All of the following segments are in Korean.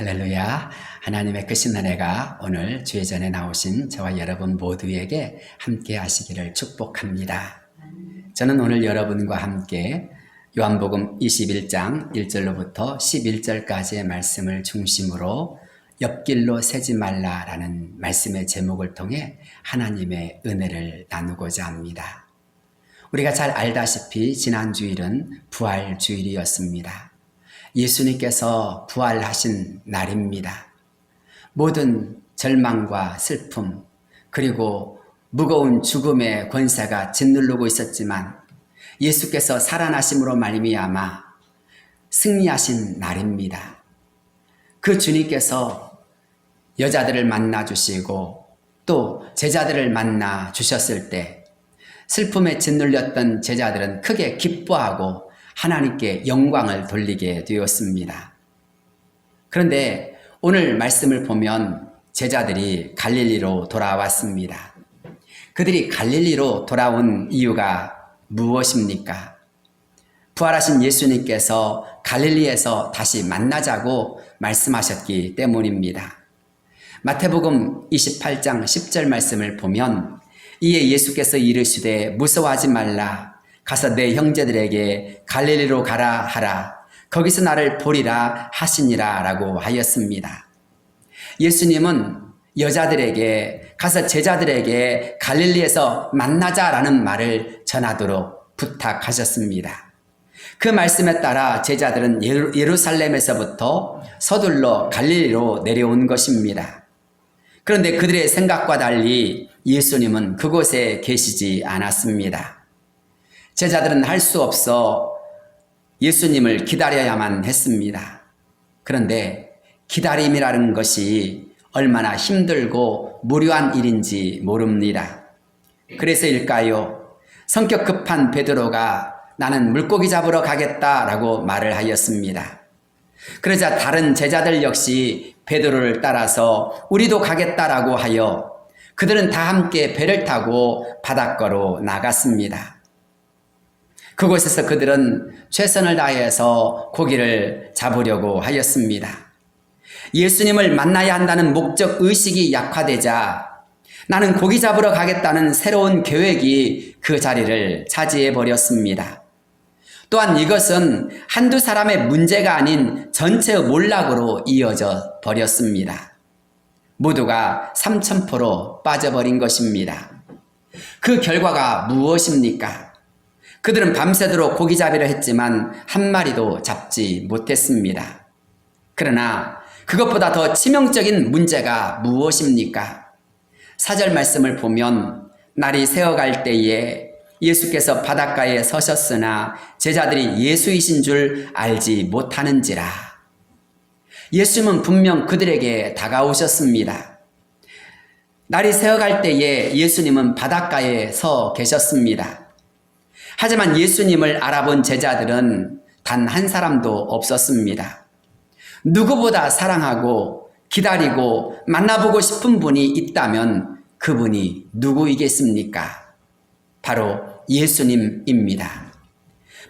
할렐루야. 하나님의 크신 은혜가 오늘 주의 전에 나오신 저와 여러분 모두에게 함께 하시기를 축복합니다. 저는 오늘 여러분과 함께 요한복음 21장 1절로부터 11절까지의 말씀을 중심으로 옆길로 새지 말라라는 말씀의 제목을 통해 하나님의 은혜를 나누고자 합니다. 우리가 잘 알다시피 지난 주일은 부활주일이었습니다. 예수님께서 부활하신 날입니다. 모든 절망과 슬픔 그리고 무거운 죽음의 권세가 짓누르고 있었지만 예수께서 살아나심으로 말미암아 승리하신 날입니다. 그 주님께서 여자들을 만나 주시고 또 제자들을 만나 주셨을 때 슬픔에 짓눌렸던 제자들은 크게 기뻐하고 하나님께 영광을 돌리게 되었습니다. 그런데 오늘 말씀을 보면 제자들이 갈릴리로 돌아왔습니다. 그들이 갈릴리로 돌아온 이유가 무엇입니까? 부활하신 예수님께서 갈릴리에서 다시 만나자고 말씀하셨기 때문입니다. 마태복음 28장 10절 말씀을 보면 이에 예수께서 이르시되 무서워하지 말라 가서 내 형제들에게 갈릴리로 가라 하라 거기서 나를 보리라 하시니라 라고 하였습니다. 예수님은 여자들에게 가서 제자들에게 갈릴리에서 만나자라는 말을 전하도록 부탁하셨습니다. 그 말씀에 따라 제자들은 예루살렘에서부터 서둘러 갈릴리로 내려온 것입니다. 그런데 그들의 생각과 달리 예수님은 그곳에 계시지 않았습니다. 제자들은 할 수 없어 예수님을 기다려야만 했습니다. 그런데 기다림이라는 것이 얼마나 힘들고 무료한 일인지 모릅니다. 그래서일까요? 성격 급한 베드로가 나는 물고기 잡으러 가겠다라고 말을 하였습니다. 그러자 다른 제자들 역시 베드로를 따라서 우리도 가겠다라고 하여 그들은 다 함께 배를 타고 바닷가로 나갔습니다. 그곳에서 그들은 최선을 다해서 고기를 잡으려고 하였습니다. 예수님을 만나야 한다는 목적 의식이 약화되자 나는 고기 잡으러 가겠다는 새로운 계획이 그 자리를 차지해 버렸습니다. 또한 이것은 한두 사람의 문제가 아닌 전체의 몰락으로 이어져 버렸습니다. 모두가 삼천포로 빠져버린 것입니다. 그 결과가 무엇입니까? 그들은 밤새도록 고기잡이를 했지만 한 마리도 잡지 못했습니다. 그러나 그것보다 더 치명적인 문제가 무엇입니까? 4절 말씀을 보면 날이 새어갈 때에 예수께서 바닷가에 서셨으나 제자들이 예수이신 줄 알지 못하는지라. 예수님은 분명 그들에게 다가오셨습니다. 날이 새어갈 때에 예수님은 바닷가에 서 계셨습니다. 하지만 예수님을 알아본 제자들은 단 한 사람도 없었습니다. 누구보다 사랑하고 기다리고 만나보고 싶은 분이 있다면 그분이 누구이겠습니까? 바로 예수님입니다.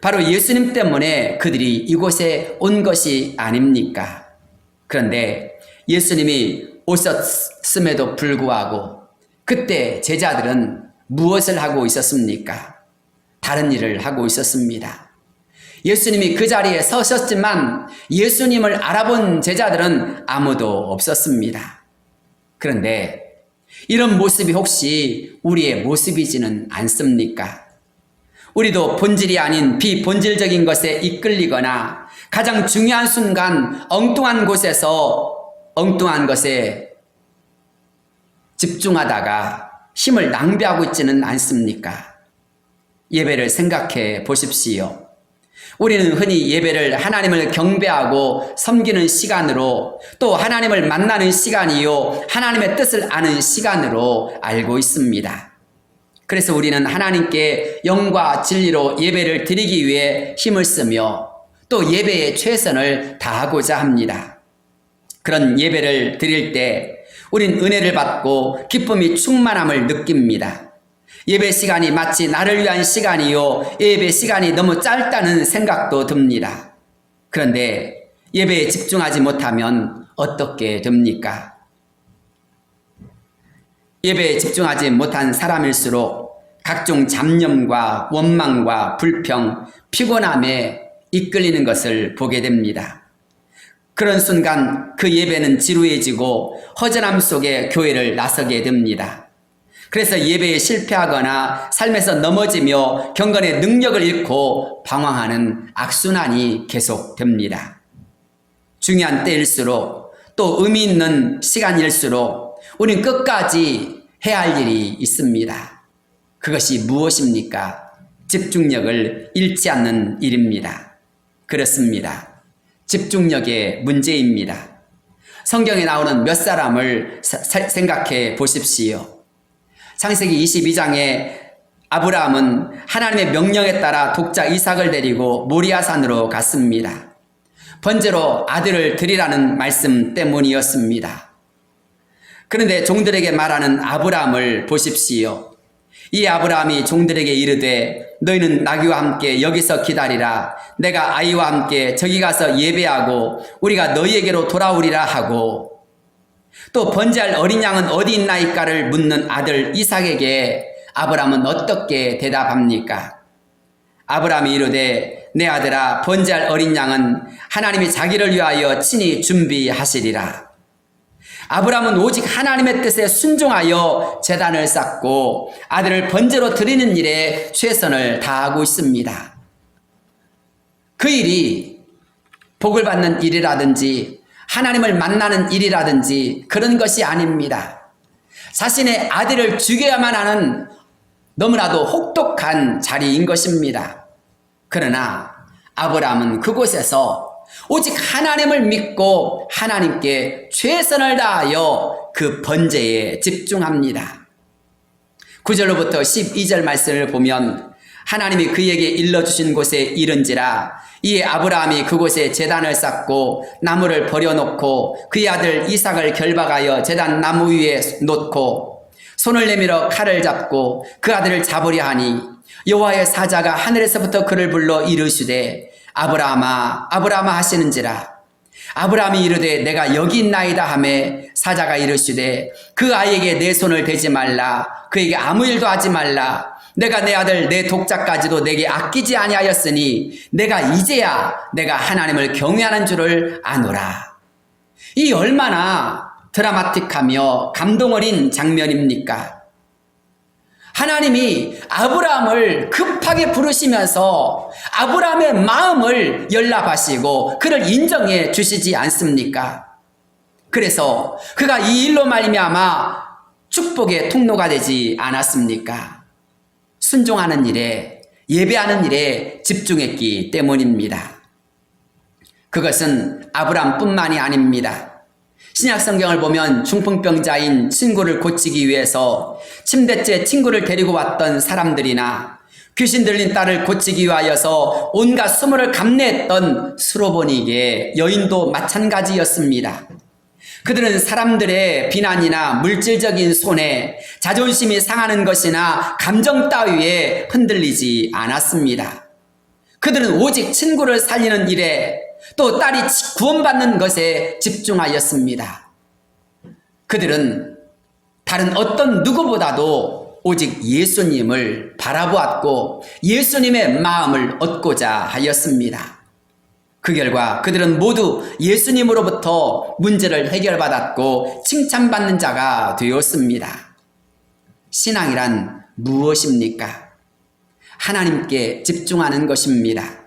바로 예수님 때문에 그들이 이곳에 온 것이 아닙니까? 그런데 예수님이 오셨음에도 불구하고 그때 제자들은 무엇을 하고 있었습니까? 다른 일을 하고 있었습니다. 예수님이 그 자리에 서셨지만 예수님을 알아본 제자들은 아무도 없었습니다. 그런데 이런 모습이 혹시 우리의 모습이지는 않습니까? 우리도 본질이 아닌 비본질적인 것에 이끌리거나 가장 중요한 순간 엉뚱한 것에 집중하다가 힘을 낭비하고 있지는 않습니까? 예배를 생각해 보십시오. 우리는 흔히 예배를 하나님을 경배하고 섬기는 시간으로 또 하나님을 만나는 시간이요 하나님의 뜻을 아는 시간으로 알고 있습니다. 그래서 우리는 하나님께 영과 진리로 예배를 드리기 위해 힘을 쓰며 또 예배에 최선을 다하고자 합니다. 그런 예배를 드릴 때 우린 은혜를 받고 기쁨이 충만함을 느낍니다. 예배 시간이 마치 나를 위한 시간이요 예배 시간이 너무 짧다는 생각도 듭니다. 그런데 예배에 집중하지 못하면 어떻게 됩니까? 예배에 집중하지 못한 사람일수록 각종 잡념과 원망과 불평, 피곤함에 이끌리는 것을 보게 됩니다. 그런 순간 그 예배는 지루해지고 허전함 속에 교회를 나서게 됩니다. 그래서 예배에 실패하거나 삶에서 넘어지며 경건의 능력을 잃고 방황하는 악순환이 계속됩니다. 중요한 때일수록 또 의미 있는 시간일수록 우리는 끝까지 해야 할 일이 있습니다. 그것이 무엇입니까? 집중력을 잃지 않는 일입니다. 그렇습니다. 집중력의 문제입니다. 성경에 나오는 몇 사람을 생각해 보십시오. 창세기 22장에 아브라함은 하나님의 명령에 따라 독자 이삭을 데리고 모리아산으로 갔습니다. 번제로 아들을 드리라는 말씀 때문이었습니다. 그런데 종들에게 말하는 아브라함을 보십시오. 이 아브라함이 종들에게 이르되 너희는 나귀와 함께 여기서 기다리라. 내가 아이와 함께 저기 가서 예배하고 우리가 너희에게로 돌아오리라 하고, 또 번제할 어린 양은 어디 있나이까를 묻는 아들 이삭에게 아브라함은 어떻게 대답합니까? 아브라함이 이르되 내 아들아, 번제할 어린 양은 하나님이 자기를 위하여 친히 준비하시리라. 아브라함은 오직 하나님의 뜻에 순종하여 제단을 쌓고 아들을 번제로 드리는 일에 최선을 다하고 있습니다. 그 일이 복을 받는 일이라든지 하나님을 만나는 일이라든지 그런 것이 아닙니다. 자신의 아들을 죽여야만 하는 너무나도 혹독한 자리인 것입니다. 그러나 아브라함은 그곳에서 오직 하나님을 믿고 하나님께 최선을 다하여 그 번제에 집중합니다. 9절로부터 12절 말씀을 보면 하나님이 그에게 일러주신 곳에 이른지라 이에 아브라함이 그곳에 제단을 쌓고 나무를 버려놓고 그의 아들 이삭을 결박하여 제단 나무 위에 놓고 손을 내밀어 칼을 잡고 그 아들을 잡으려 하니 여호와의 사자가 하늘에서부터 그를 불러 이르시되 아브라함아 아브라함아 하시는지라. 아브라함이 이르되 내가 여기 있나이다 하매 사자가 이르시되 그 아이에게 내 손을 대지 말라. 그에게 아무 일도 하지 말라. 내가 내 아들 내 독자까지도 내게 아끼지 아니하였으니 내가 이제야 내가 하나님을 경외하는 줄을 아노라. 이 얼마나 드라마틱하며 감동 어린 장면입니까? 하나님이 아브라함을 급하게 부르시면서 아브라함의 마음을 연락하시고 그를 인정해 주시지 않습니까? 그래서 그가 이 일로 말미암아 축복의 통로가 되지 않았습니까? 순종하는 일에, 예배하는 일에 집중했기 때문입니다. 그것은 아브라함뿐만이 아닙니다. 신약 성경을 보면 중풍병자인 친구를 고치기 위해서 침대째 친구를 데리고 왔던 사람들이나 귀신 들린 딸을 고치기 위하여서 온갖 수모를 감내했던 수로보니게 여인도 마찬가지였습니다. 그들은 사람들의 비난이나 물질적인 손해, 자존심이 상하는 것이나 감정 따위에 흔들리지 않았습니다. 그들은 오직 친구를 살리는 일에 또 딸이 구원받는 것에 집중하였습니다. 그들은 다른 어떤 누구보다도 오직 예수님을 바라보았고 예수님의 마음을 얻고자 하였습니다. 그 결과 그들은 모두 예수님으로부터 문제를 해결받았고 칭찬받는 자가 되었습니다. 신앙이란 무엇입니까? 하나님께 집중하는 것입니다.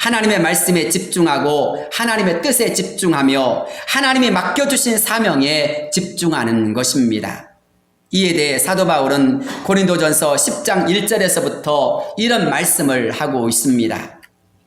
하나님의 말씀에 집중하고 하나님의 뜻에 집중하며 하나님이 맡겨주신 사명에 집중하는 것입니다. 이에 대해 사도 바울은 고린도전서 10장 1절에서부터 이런 말씀을 하고 있습니다.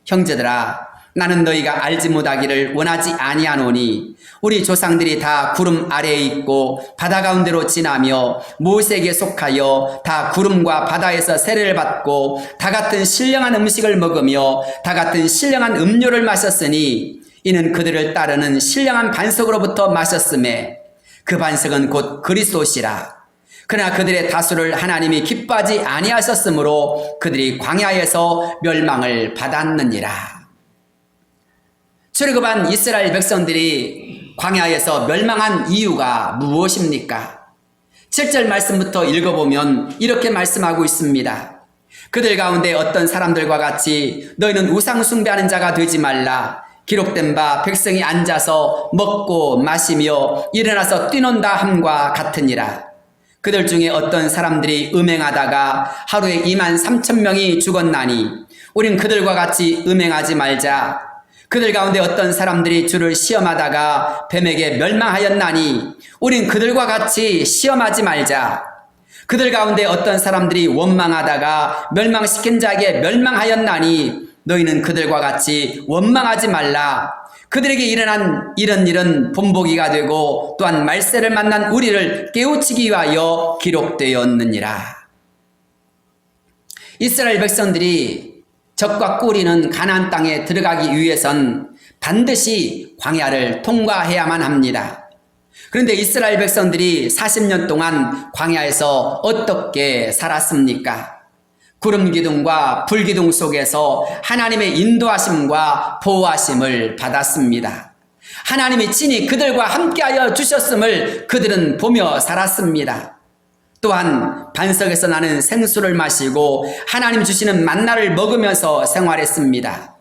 형제들아, 나는 너희가 알지 못하기를 원하지 아니하노니 우리 조상들이 다 구름 아래에 있고 바다 가운데로 지나며 모세에게 속하여 다 구름과 바다에서 세례를 받고 다 같은 신령한 음식을 먹으며 다 같은 신령한 음료를 마셨으니 이는 그들을 따르는 신령한 반석으로부터 마셨음에 그 반석은 곧 그리스도시라. 그러나 그들의 다수를 하나님이 기뻐하지 아니하셨으므로 그들이 광야에서 멸망을 받았느니라. 출애굽한 이스라엘 백성들이 광야에서 멸망한 이유가 무엇입니까? 7절 말씀부터 읽어보면 이렇게 말씀하고 있습니다. 그들 가운데 어떤 사람들과 같이 너희는 우상 숭배하는 자가 되지 말라. 기록된 바 백성이 앉아서 먹고 마시며 일어나서 뛰논다 함과 같으니라. 그들 중에 어떤 사람들이 음행하다가 하루에 23,000명이 죽었나니 우린 그들과 같이 음행하지 말자. 그들 가운데 어떤 사람들이 주를 시험하다가 뱀에게 멸망하였나니 우린 그들과 같이 시험하지 말자. 그들 가운데 어떤 사람들이 원망하다가 멸망시킨 자에게 멸망하였나니 너희는 그들과 같이 원망하지 말라. 그들에게 일어난 이런 일은 본보기가 되고 또한 말세를 만난 우리를 깨우치기 위하여 기록되었느니라. 이스라엘 백성들이 적과 꿀이는 가나안 땅에 들어가기 위해선 반드시 광야를 통과해야만 합니다. 그런데 이스라엘 백성들이 40년 동안 광야에서 어떻게 살았습니까? 구름 기둥과 불 기둥 속에서 하나님의 인도하심과 보호하심을 받았습니다. 하나님이 친히 그들과 함께하여 주셨음을 그들은 보며 살았습니다. 또한 반석에서 나는 생수를 마시고 하나님 주시는 만나를 먹으면서 생활했습니다.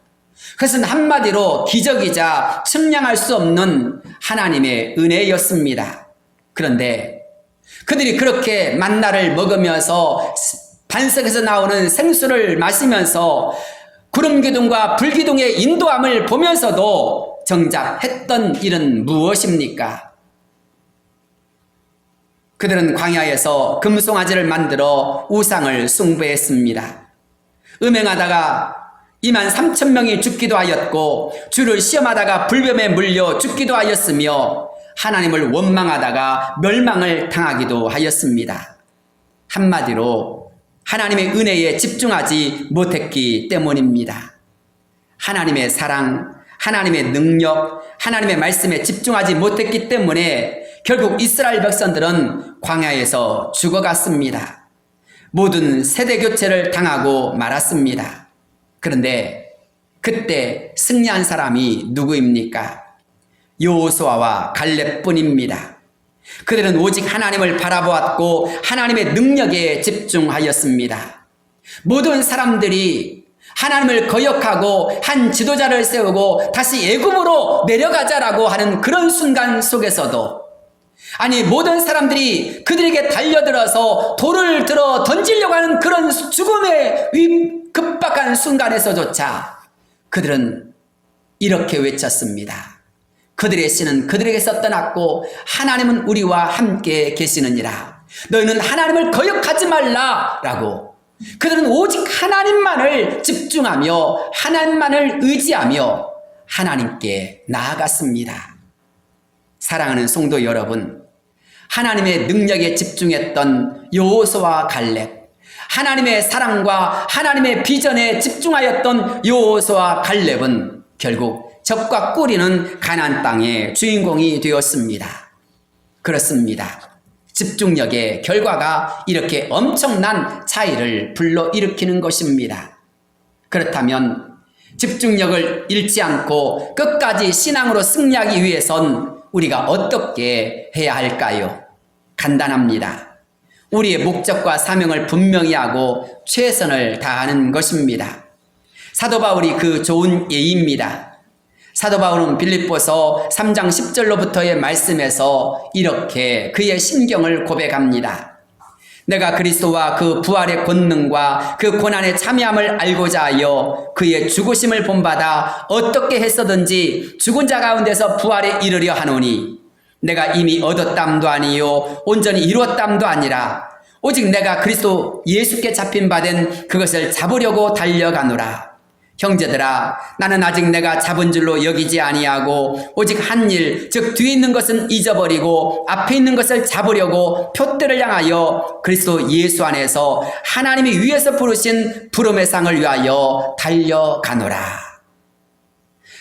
그것은 한마디로 기적이자 측량할 수 없는 하나님의 은혜였습니다. 그런데 그들이 그렇게 만나를 먹으면서 반석에서 나오는 생수를 마시면서 구름 기둥과 불 기둥의 인도함을 보면서도 정작 했던 일은 무엇입니까? 그들은 광야에서 금송아지를 만들어 우상을 숭배했습니다. 음행하다가 23,000명이 죽기도 하였고 주를 시험하다가 불뱀에 물려 죽기도 하였으며 하나님을 원망하다가 멸망을 당하기도 하였습니다. 한마디로 하나님의 은혜에 집중하지 못했기 때문입니다. 하나님의 사랑, 하나님의 능력, 하나님의 말씀에 집중하지 못했기 때문에 결국 이스라엘 백성들은 광야에서 죽어갔습니다. 모든 세대 교체를 당하고 말았습니다. 그런데 그때 승리한 사람이 누구입니까? 여호수아와 갈렙뿐입니다. 그들은 오직 하나님을 바라보았고 하나님의 능력에 집중하였습니다. 모든 사람들이 하나님을 거역하고 한 지도자를 세우고 다시 애굽으로 내려가자라고 하는 그런 순간 속에서도 아니 모든 사람들이 그들에게 달려들어서 돌을 들어 던지려고 하는 그런 죽음의 급박한 순간에서조차 그들은 이렇게 외쳤습니다. 그들의 신은 그들에게서 떠났고 하나님은 우리와 함께 계시느니라. 너희는 하나님을 거역하지 말라 라고 그들은 오직 하나님만을 집중하며 하나님만을 의지하며 하나님께 나아갔습니다. 사랑하는 성도 여러분, 하나님의 능력에 집중했던 여호수아와 갈렙, 하나님의 사랑과 하나님의 비전에 집중하였던 여호수아와 갈렙은 결국 적과 꿀이는 가나안 땅의 주인공이 되었습니다. 그렇습니다. 집중력의 결과가 이렇게 엄청난 차이를 불러일으키는 것입니다. 그렇다면 집중력을 잃지 않고 끝까지 신앙으로 승리하기 위해선 우리가 어떻게 해야 할까요? 간단합니다. 우리의 목적과 사명을 분명히 하고 최선을 다하는 것입니다. 사도 바울이 그 좋은 예입니다. 사도 바울은 빌립보서 3장 10절로부터의 말씀에서 이렇게 그의 심경을 고백합니다. 내가 그리스도와 그 부활의 권능과 그 고난의 참여함을 알고자 하여 그의 죽으심을 본받아 어떻게 했어든지 죽은 자 가운데서 부활에 이르려 하노니 내가 이미 얻었담도 아니요 온전히 이루었담도 아니라 오직 내가 그리스도 예수께 잡힌 바 된 그것을 잡으려고 달려가노라. 형제들아, 나는 아직 내가 잡은 줄로 여기지 아니하고 오직 한 일, 즉 뒤에 있는 것은 잊어버리고 앞에 있는 것을 잡으려고 표대를 향하여 그리스도 예수 안에서 하나님이 위에서 부르신 부름의 상을 위하여 달려가노라.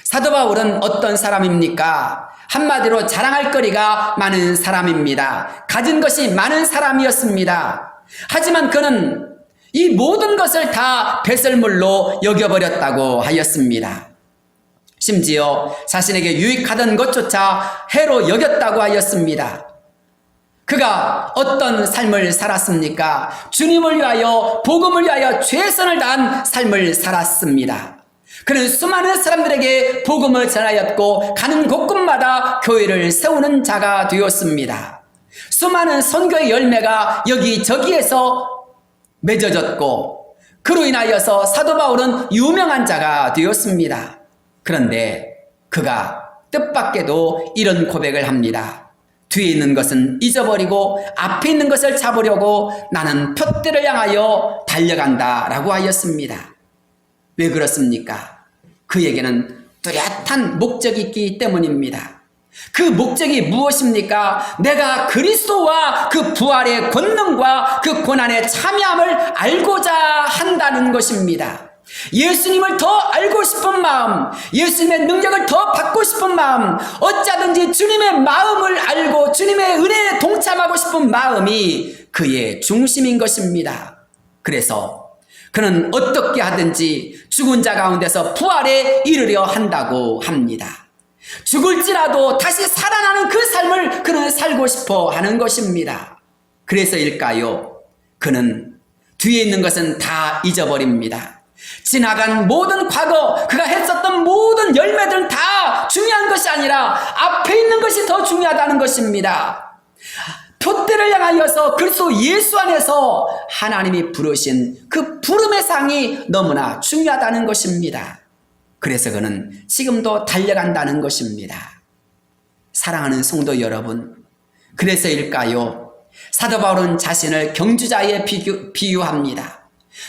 사도 바울은 어떤 사람입니까? 한마디로 자랑할 거리가 많은 사람입니다. 가진 것이 많은 사람이었습니다. 하지만 그는 이 모든 것을 다 배설물로 여겨버렸다고 하였습니다. 심지어 자신에게 유익하던 것조차 해로 여겼다고 하였습니다. 그가 어떤 삶을 살았습니까? 주님을 위하여, 복음을 위하여 최선을 다한 삶을 살았습니다. 그는 수많은 사람들에게 복음을 전하였고 가는 곳곳마다 교회를 세우는 자가 되었습니다. 수많은 선교의 열매가 여기저기에서 맺어졌고 그로 인하여서 사도 바울은 유명한 자가 되었습니다. 그런데 그가 뜻밖에도 이런 고백을 합니다. 뒤에 있는 것은 잊어버리고 앞에 있는 것을 잡으려고 나는 표대를 향하여 달려간다 라고 하였습니다. 왜 그렇습니까? 그에게는 뚜렷한 목적이 있기 때문입니다. 그 목적이 무엇입니까? 내가 그리스도와 그 부활의 권능과 그 고난의 참여함을 알고자 한다는 것입니다. 예수님을 더 알고 싶은 마음, 예수님의 능력을 더 받고 싶은 마음, 어쩌든지 주님의 마음을 알고 주님의 은혜에 동참하고 싶은 마음이 그의 중심인 것입니다. 그래서 그는 어떻게 하든지 죽은 자 가운데서 부활에 이르려 한다고 합니다. 죽을지라도 다시 살아나는 그 삶을 그는 살고 싶어 하는 것입니다. 그래서일까요? 그는 뒤에 있는 것은 다 잊어버립니다. 지나간 모든 과거, 그가 했었던 모든 열매들은 다 중요한 것이 아니라 앞에 있는 것이 더 중요하다는 것입니다. 표대를 향하여서 그리스도 예수 안에서 하나님이 부르신 그 부름의 상이 너무나 중요하다는 것입니다. 그래서 그는 지금도 달려간다는 것입니다. 사랑하는 성도 여러분, 그래서일까요? 사도 바울은 자신을 경주자에 비유합니다.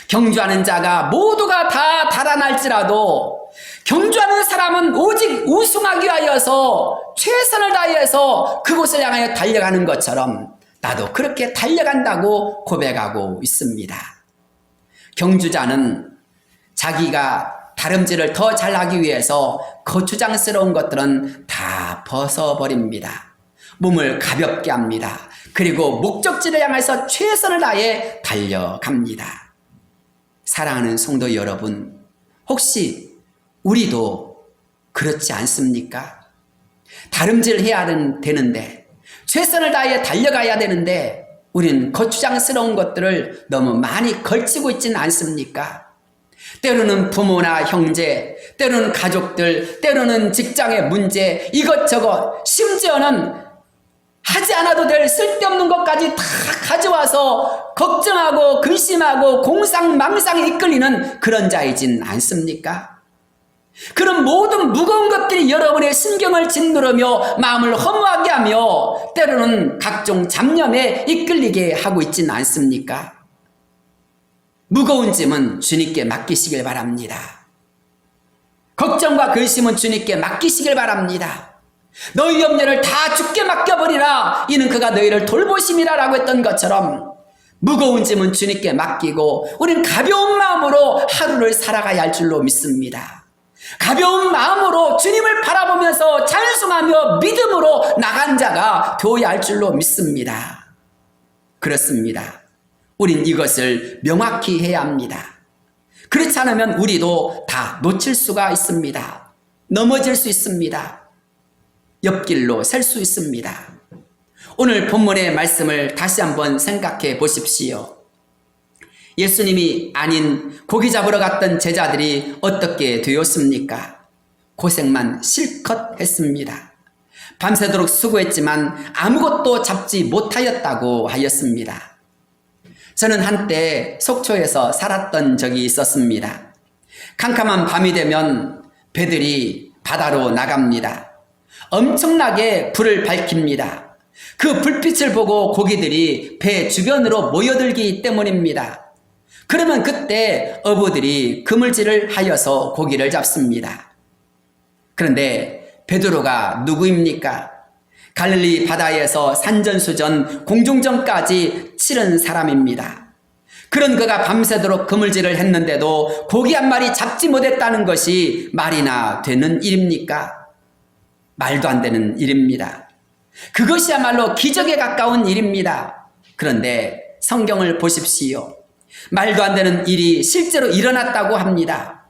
경주하는 자가 모두가 다 달아날지라도 경주하는 사람은 오직 우승하기 위하여서 최선을 다해서 그곳을 향하여 달려가는 것처럼 나도 그렇게 달려간다고 고백하고 있습니다. 경주자는 자기가 다름질을 더 잘하기 위해서 거추장스러운 것들은 다 벗어버립니다. 몸을 가볍게 합니다. 그리고 목적지를 향해서 최선을 다해 달려갑니다. 사랑하는 성도 여러분, 혹시 우리도 그렇지 않습니까? 다름질 해야 되는데, 최선을 다해 달려가야 되는데 우리는 거추장스러운 것들을 너무 많이 걸치고 있지는 않습니까? 때로는 부모나 형제, 때로는 가족들, 때로는 직장의 문제, 이것저것, 심지어는 하지 않아도 될 쓸데없는 것까지 다 가져와서 걱정하고 근심하고 공상망상에 이끌리는 그런 자이진 않습니까? 그런 모든 무거운 것들이 여러분의 신경을 짓누르며 마음을 허무하게 하며 때로는 각종 잡념에 이끌리게 하고 있지는 않습니까? 무거운 짐은 주님께 맡기시길 바랍니다. 걱정과 근심은 주님께 맡기시길 바랍니다. 너희 염려를 다 주께 맡겨버리라, 이는 그가 너희를 돌보심이라 라고 했던 것처럼 무거운 짐은 주님께 맡기고 우리는 가벼운 마음으로 하루를 살아가야 할 줄로 믿습니다. 가벼운 마음으로 주님을 바라보면서 찬송하며 믿음으로 나간 자가 되어야 할 줄로 믿습니다. 그렇습니다. 우린 이것을 명확히 해야 합니다. 그렇지 않으면 우리도 다 놓칠 수가 있습니다. 넘어질 수 있습니다. 옆길로 설 수 있습니다. 오늘 본문의 말씀을 다시 한번 생각해 보십시오. 예수님이 아닌 고기 잡으러 갔던 제자들이 어떻게 되었습니까? 고생만 실컷 했습니다. 밤새도록 수고했지만 아무것도 잡지 못하였다고 하였습니다. 저는 한때 속초에서 살았던 적이 있었습니다. 캄캄한 밤이 되면 배들이 바다로 나갑니다. 엄청나게 불을 밝힙니다. 그 불빛을 보고 고기들이 배 주변으로 모여들기 때문입니다. 그러면 그때 어부들이 그물질을 하여서 고기를 잡습니다. 그런데 베드로가 누구입니까? 갈릴리 바다에서 산전수전, 공중전까지 치른 사람입니다. 그런 그가 밤새도록 그물질을 했는데도 고기 한 마리 잡지 못했다는 것이 말이나 되는 일입니까? 말도 안 되는 일입니다. 그것이야말로 기적에 가까운 일입니다. 그런데 성경을 보십시오. 말도 안 되는 일이 실제로 일어났다고 합니다.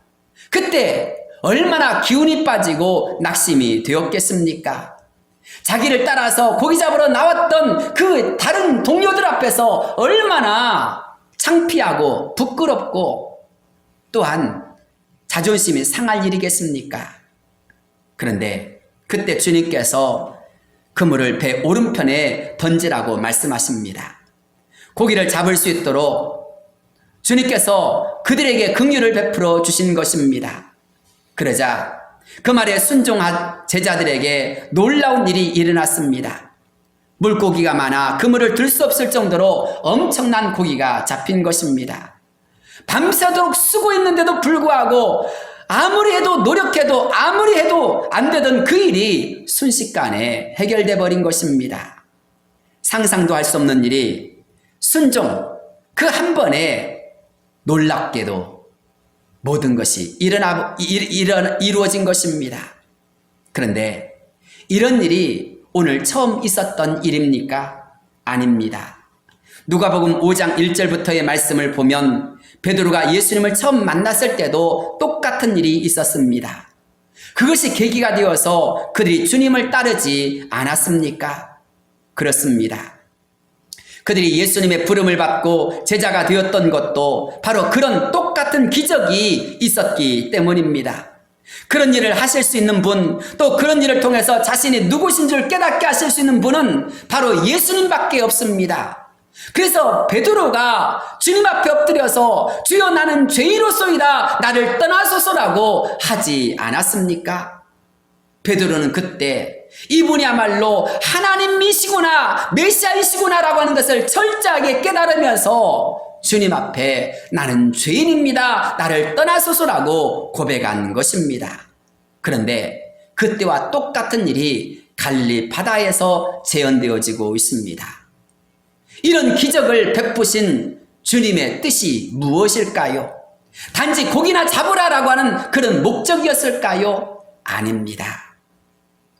그때 얼마나 기운이 빠지고 낙심이 되었겠습니까? 자기를 따라서 고기 잡으러 나왔던 그 다른 동료들 앞에서 얼마나 창피하고 부끄럽고 또한 자존심이 상할 일이겠습니까? 그런데 그때 주님께서 그물을 배 오른편에 던지라고 말씀하십니다. 고기를 잡을 수 있도록 주님께서 그들에게 긍휼을 베풀어 주신 것입니다. 그러자 그 말에 순종한 제자들에게 놀라운 일이 일어났습니다. 물고기가 많아 그물을 들 수 없을 정도로 엄청난 고기가 잡힌 것입니다. 밤새도록 쓰고 있는데도 불구하고 아무리 해도 노력해도 아무리 해도 안 되던 그 일이 순식간에 해결돼 버린 것입니다. 상상도 할 수 없는 일이 순종 그 한 번에 놀랍게도 모든 것이 이루어진 것입니다. 그런데 이런 일이 오늘 처음 있었던 일입니까? 아닙니다. 누가복음 5장 1절부터의 말씀을 보면 베드로가 예수님을 처음 만났을 때도 똑같은 일이 있었습니다. 그것이 계기가 되어서 그들이 주님을 따르지 않았습니까? 그렇습니다. 그들이 예수님의 부름을 받고 제자가 되었던 것도 바로 그런 똑같은 기적이 있었기 때문입니다. 그런 일을 하실 수 있는 분, 또 그런 일을 통해서 자신이 누구신 줄 깨닫게 하실 수 있는 분은 바로 예수님밖에 없습니다. 그래서 베드로가 주님 앞에 엎드려서 주여 나는 죄인으로소이다 나를 떠나소서라고 하지 않았습니까? 베드로는 그때 이분이야말로 하나님이시구나 메시아이시구나라고 하는 것을 철저하게 깨달으면서 주님 앞에 나는 죄인입니다 나를 떠나소서라고 고백한 것입니다. 그런데 그때와 똑같은 일이 갈릴리 바다에서 재현되어지고 있습니다. 이런 기적을 베푸신 주님의 뜻이 무엇일까요? 단지 고기나 잡으라라고 하는 그런 목적이었을까요? 아닙니다.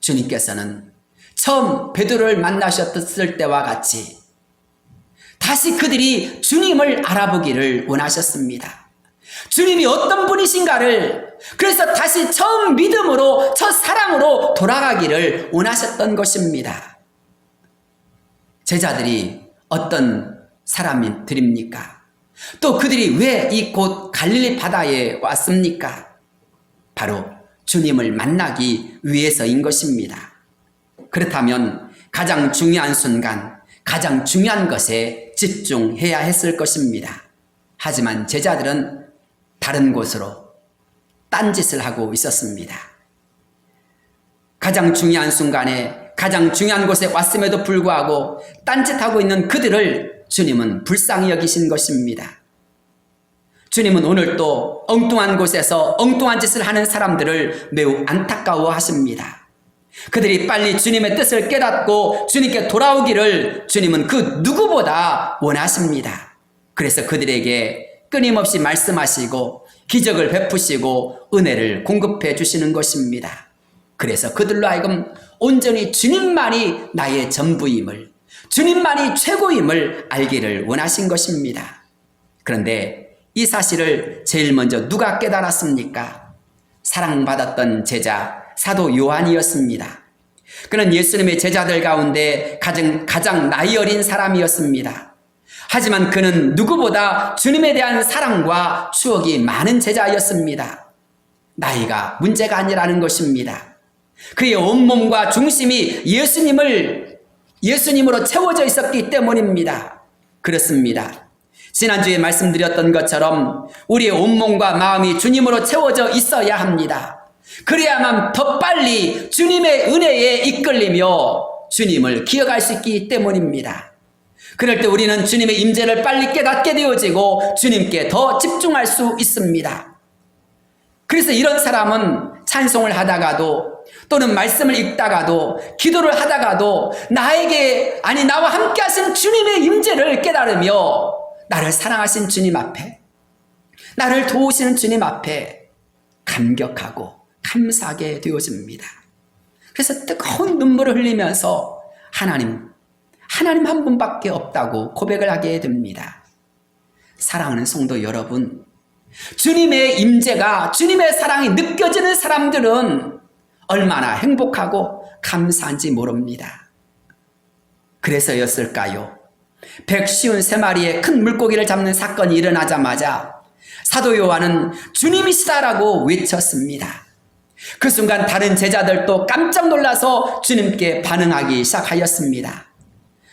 주님께서는 처음 베드로를 만나셨을 때와 같이 다시 그들이 주님을 알아보기를 원하셨습니다. 주님이 어떤 분이신가를 그래서 다시 처음 믿음으로 첫 사랑으로 돌아가기를 원하셨던 것입니다. 제자들이 어떤 사람들입니까? 또 그들이 왜 이 곧 갈릴리 바다에 왔습니까? 바로 주님을 만나기 위해서인 것입니다. 그렇다면 가장 중요한 순간, 가장 중요한 것에 집중해야 했을 것입니다. 하지만 제자들은 다른 곳으로 딴짓을 하고 있었습니다. 가장 중요한 순간에 가장 중요한 곳에 왔음에도 불구하고 딴짓하고 있는 그들을 주님은 불쌍히 여기신 것입니다. 주님은 오늘 또 엉뚱한 곳에서 엉뚱한 짓을 하는 사람들을 매우 안타까워 하십니다. 그들이 빨리 주님의 뜻을 깨닫고 주님께 돌아오기를 주님은 그 누구보다 원하십니다. 그래서 그들에게 끊임없이 말씀하시고 기적을 베푸시고 은혜를 공급해 주시는 것입니다. 그래서 그들로 하여금 온전히 주님만이 나의 전부임을, 주님만이 최고임을 알기를 원하신 것입니다. 그런데 이 사실을 제일 먼저 누가 깨달았습니까? 사랑받았던 제자 사도 요한이었습니다. 그는 예수님의 제자들 가운데 가장 나이 어린 사람이었습니다. 하지만 그는 누구보다 주님에 대한 사랑과 추억이 많은 제자였습니다. 나이가 문제가 아니라는 것입니다. 그의 온몸과 중심이 예수님으로 채워져 있었기 때문입니다. 그렇습니다. 지난주에 말씀드렸던 것처럼 우리의 온몸과 마음이 주님으로 채워져 있어야 합니다. 그래야만 더 빨리 주님의 은혜에 이끌리며 주님을 기억할 수 있기 때문입니다. 그럴 때 우리는 주님의 임재를 빨리 깨닫게 되어지고 주님께 더 집중할 수 있습니다. 그래서 이런 사람은 찬송을 하다가도 또는 말씀을 읽다가도 기도를 하다가도 나와 함께 하신 주님의 임재를 깨달으며 나를 사랑하신 주님 앞에, 나를 도우시는 주님 앞에 감격하고 감사하게 되어집니다. 그래서 뜨거운 눈물을 흘리면서 하나님 한 분밖에 없다고 고백을 하게 됩니다. 사랑하는 성도 여러분, 주님의 임재가, 주님의 사랑이 느껴지는 사람들은 얼마나 행복하고 감사한지 모릅니다. 그래서였을까요? 153마리의 큰 물고기를 잡는 사건이 일어나자마자 사도 요한은 주님이시다라고 외쳤습니다. 그 순간 다른 제자들도 깜짝 놀라서 주님께 반응하기 시작하였습니다.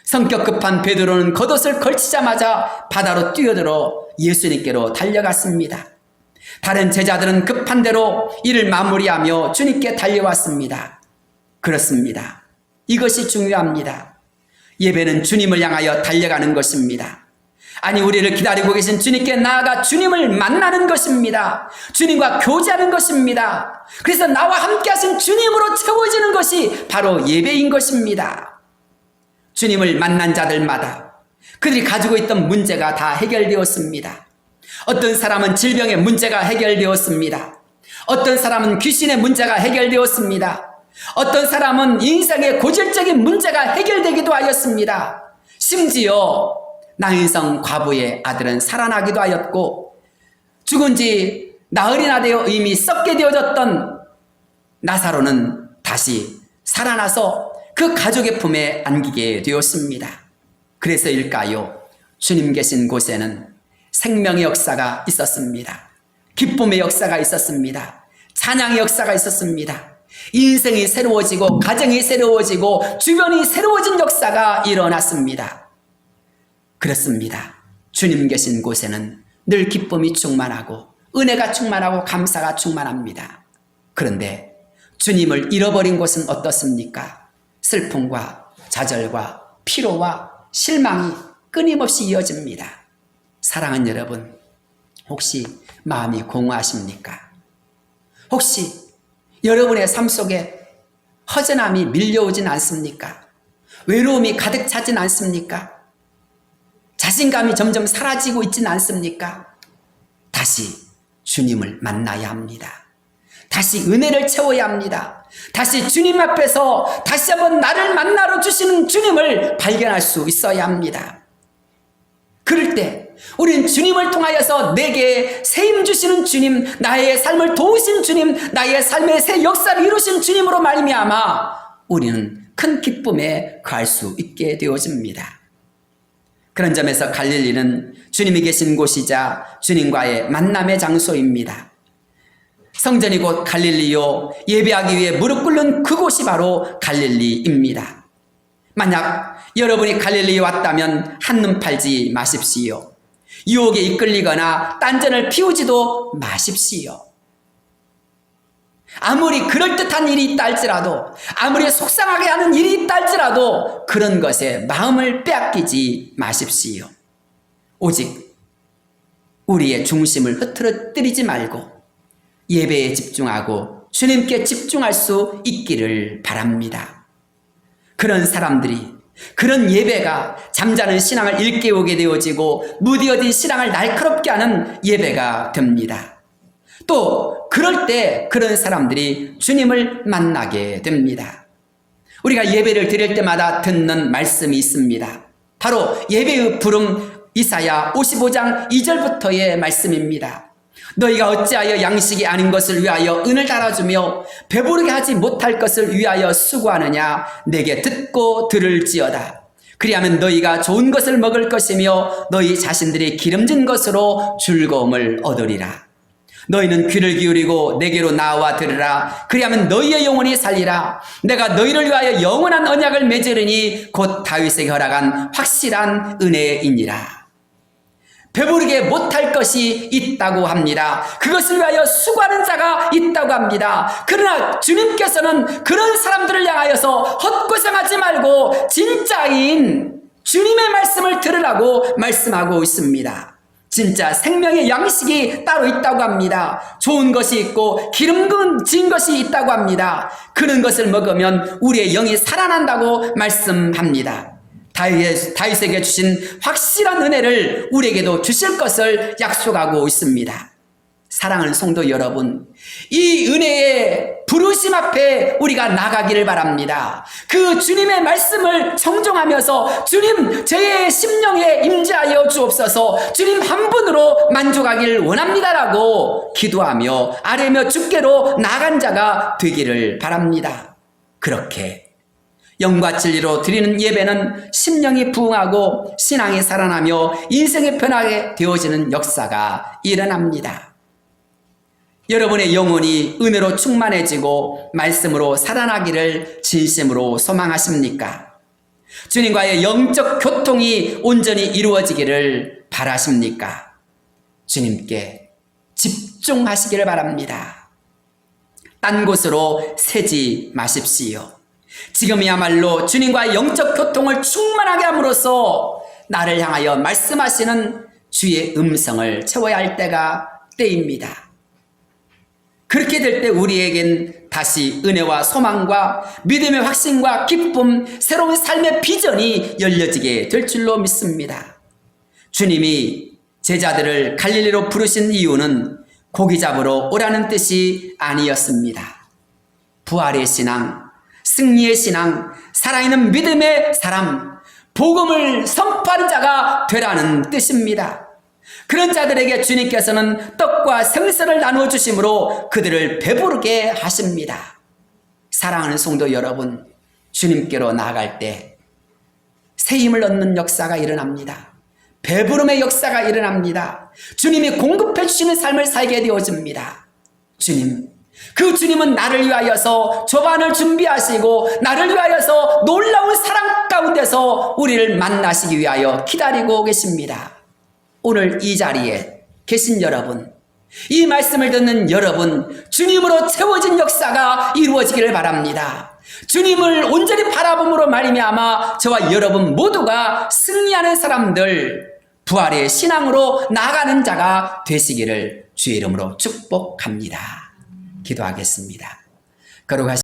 성격 급한 베드로는 겉옷을 걸치자마자 바다로 뛰어들어 예수님께로 달려갔습니다. 다른 제자들은 급한 대로 일을 마무리하며 주님께 달려왔습니다. 그렇습니다. 이것이 중요합니다. 예배는 주님을 향하여 달려가는 것입니다. 아니, 우리를 기다리고 계신 주님께 나아가 주님을 만나는 것입니다. 주님과 교제하는 것입니다. 그래서 나와 함께 하신 주님으로 채워지는 것이 바로 예배인 것입니다. 주님을 만난 자들마다 그들이 가지고 있던 문제가 다 해결되었습니다. 어떤 사람은 질병의 문제가 해결되었습니다. 어떤 사람은 귀신의 문제가 해결되었습니다. 어떤 사람은 인생의 고질적인 문제가 해결되기도 하였습니다. 심지어 나인성 과부의 아들은 살아나기도 하였고, 죽은 지 나흘이나 되어 이미 썩게 되어졌던 나사로는 다시 살아나서 그 가족의 품에 안기게 되었습니다. 그래서일까요? 주님 계신 곳에는 생명의 역사가 있었습니다. 기쁨의 역사가 있었습니다. 찬양의 역사가 있었습니다. 인생이 새로워지고 가정이 새로워지고 주변이 새로워진 역사가 일어났습니다. 그렇습니다. 주님 계신 곳에는 늘 기쁨이 충만하고 은혜가 충만하고 감사가 충만합니다. 그런데 주님을 잃어버린 곳은 어떻습니까? 슬픔과 좌절과 피로와 실망이 끊임없이 이어집니다. 사랑하는 여러분, 혹시 마음이 공허하십니까? 혹시 여러분의 삶 속에 허전함이 밀려오진 않습니까? 외로움이 가득 차진 않습니까? 자신감이 점점 사라지고 있진 않습니까? 다시 주님을 만나야 합니다. 다시 은혜를 채워야 합니다. 다시 주님 앞에서 다시 한번 나를 만나러 주시는 주님을 발견할 수 있어야 합니다. 그럴 때 우리는 주님을 통하여서 내게 세임 주시는 주님, 나의 삶을 도우신 주님, 나의 삶의 새 역사를 이루신 주님으로 말미암아 우리는 큰 기쁨에 거할 수 있게 되어집니다. 그런 점에서 갈릴리는 주님이 계신 곳이자 주님과의 만남의 장소입니다. 성전이 곧 갈릴리요, 예배하기 위해 무릎 꿇는 그곳이 바로 갈릴리입니다. 만약 여러분이 갈릴리에 왔다면 한눈 팔지 마십시오. 유혹에 이끌리거나 딴전을 피우지도 마십시오. 아무리 그럴듯한 일이 있다 할지라도, 아무리 속상하게 하는 일이 있다 할지라도 그런 것에 마음을 빼앗기지 마십시오. 오직 우리의 중심을 흐트러뜨리지 말고 예배에 집중하고 주님께 집중할 수 있기를 바랍니다. 그런 사람들이, 그런 예배가 잠자는 신앙을 일깨우게 되어지고 무디어진 신앙을 날카롭게 하는 예배가 됩니다. 또 그럴 때 그런 사람들이 주님을 만나게 됩니다. 우리가 예배를 드릴 때마다 듣는 말씀이 있습니다. 바로 예배의 부름 이사야 55장 2절부터의 말씀입니다. 너희가 어찌하여 양식이 아닌 것을 위하여 은을 달아주며 배부르게 하지 못할 것을 위하여 수고하느냐. 내게 듣고 들을지어다. 그리하면 너희가 좋은 것을 먹을 것이며 너희 자신들이 기름진 것으로 즐거움을 얻으리라. 너희는 귀를 기울이고 내게로 나와 들으라. 그리하면 너희의 영혼이 살리라. 내가 너희를 위하여 영원한 언약을 맺으리니 곧 다윗에게 허락한 확실한 은혜이니라. 배부르게 못할 것이 있다고 합니다. 그것을 위하여 수고하는 자가 있다고 합니다. 그러나 주님께서는 그런 사람들을 향하여서 헛고생하지 말고 진짜인 주님의 말씀을 들으라고 말씀하고 있습니다. 진짜 생명의 양식이 따로 있다고 합니다. 좋은 것이 있고 기름진 것이 있다고 합니다. 그런 것을 먹으면 우리의 영이 살아난다고 말씀합니다. 다윗에게 주신 확실한 은혜를 우리에게도 주실 것을 약속하고 있습니다. 사랑하는 성도 여러분, 이 은혜의 부르심 앞에 우리가 나가기를 바랍니다. 그 주님의 말씀을 정정하면서 주님 제 심령에 임재하여 주옵소서, 주님 한 분으로 만족하기를 원합니다라고 기도하며 아뢰며 주께로 나간 자가 되기를 바랍니다. 그렇게 영과 진리로 드리는 예배는 심령이 부흥하고 신앙이 살아나며 인생이 편하게 되어지는 역사가 일어납니다. 여러분의 영혼이 은혜로 충만해지고 말씀으로 살아나기를 진심으로 소망하십니까? 주님과의 영적 교통이 온전히 이루어지기를 바라십니까? 주님께 집중하시기를 바랍니다. 딴 곳으로 새지 마십시오. 지금이야말로 주님과의 영적 교통을 충만하게 함으로써 나를 향하여 말씀하시는 주의 음성을 채워야 할 때입니다. 그렇게 될 때 우리에겐 다시 은혜와 소망과 믿음의 확신과 기쁨, 새로운 삶의 비전이 열려지게 될 줄로 믿습니다. 주님이 제자들을 갈릴리로 부르신 이유는 고기 잡으러 오라는 뜻이 아니었습니다. 부활의 신앙, 승리의 신앙, 살아있는 믿음의 사람, 복음을 선포하는 자가 되라는 뜻입니다. 그런 자들에게 주님께서는 떡과 생선을 나누어 주심으로 그들을 배부르게 하십니다. 사랑하는 성도 여러분, 주님께로 나아갈 때 새 힘을 얻는 역사가 일어납니다. 배부름의 역사가 일어납니다. 주님이 공급해 주시는 삶을 살게 되어집니다. 그 주님은 나를 위하여서 조반을 준비하시고 나를 위하여서 놀라운 사랑 가운데서 우리를 만나시기 위하여 기다리고 계십니다. 오늘 이 자리에 계신 여러분, 이 말씀을 듣는 여러분, 주님으로 채워진 역사가 이루어지기를 바랍니다. 주님을 온전히 바라봄으로 말미암아 저와 여러분 모두가 승리하는 사람들, 부활의 신앙으로 나아가는 자가 되시기를 주의 이름으로 축복합니다. 기도하겠습니다. 거룩하신